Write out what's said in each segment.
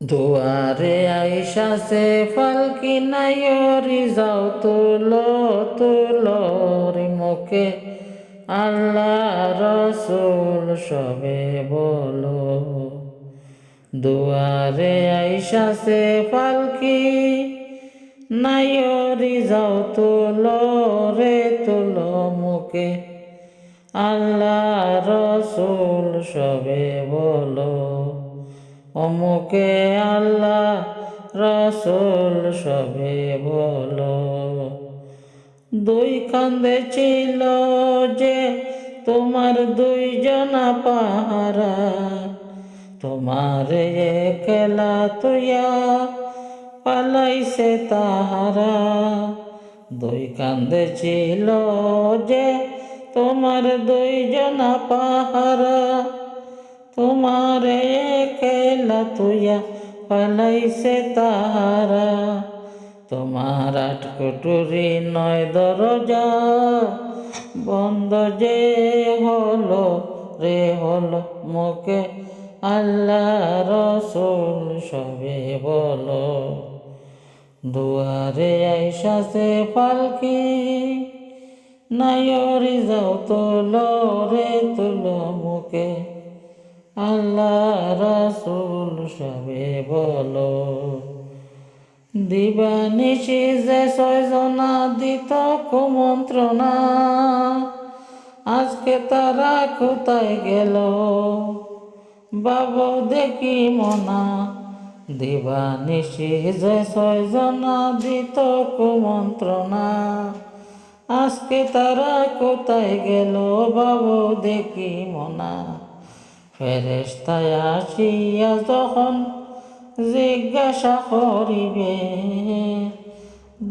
দুয়ারে আইসা সে ফালকি নাইরি যাও তুলো তুলো রে মুখে আল্লাহ রসুল সবে বলো। দুয়ারে আইসা সে ফালকি নাইরি যাও তুলো রে তুলো মুখে আল্লাহ রসুল সবে বলো। অমুকে আল্লাহ রসুল সবে বলো। দুই কান্দে ছিল যে তোমার দুইজনা পাহারা, তোমার একলা তুইয়া পালাইছে তাহারা। দুই কান্দে ছিল যে তোমার দুইজনা পাহারা, তোমার একলা তুইয়া পালাইছে তাহারা। তোমার আট কুটুরি নয় দরজা বন্ধ যে হলো রে হলো মুখে আল্লাহ রসুল সবে বলো। দুয়ারে আইসা সে পালকি নাইরি যাও তুলো রে তুলো মুখে আল্লাহ রসুল সবে বলো। দিবানিশি যে ছয়জনা দিত কুমন্ত্রণা, আজকে তারা কোথায় গেল বাবু দেখি মনা। দিবানিশি যে ছয়জনা দিত কুমন্ত্রণা, আজকে তারা কোথায় গেল বাবু দেখি মনা। ফেরেশতায় আসিয়া যখন জিজ্ঞাসা করিবে,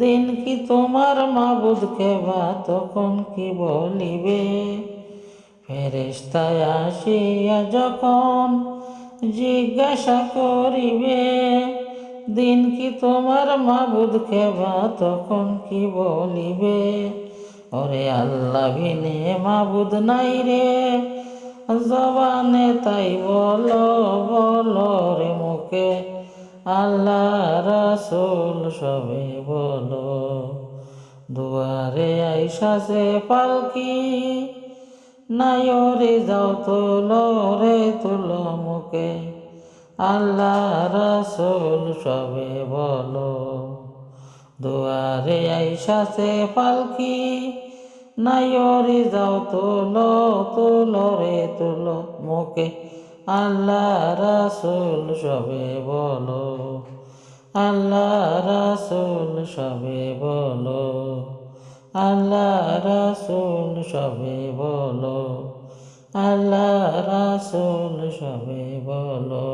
দিন কি তোমার মাবুদ কেবা তখন কি বলিবে। ফেরেশতায় আসিয়া যখন জিজ্ঞাসা করিবে, দিন কি তোমার মাবুদ কেবা তখন কি বলিবে। ওরে আল্লাহ বিনে মাবুদ নাই রে, জবানে তাই বলো বলো রে মুখে আল্লাহ রসুল সবে বলো। দুয়ারে আইসা সে পালকি নাইরি যাও তুলো রে তুলো মুখে আল্লাহ রসুল সবে বলো। দুয়ারে আইসা সে পালকি নাইরি যাও তুলো তুলো রে তুলো মুখে আল্লাহ রসুল সবে বলো। আল্লাহ রসুল সবে বলো। আল্লাহ রসুল সবে বলো। আল্লাহ রসুল সবে বলো।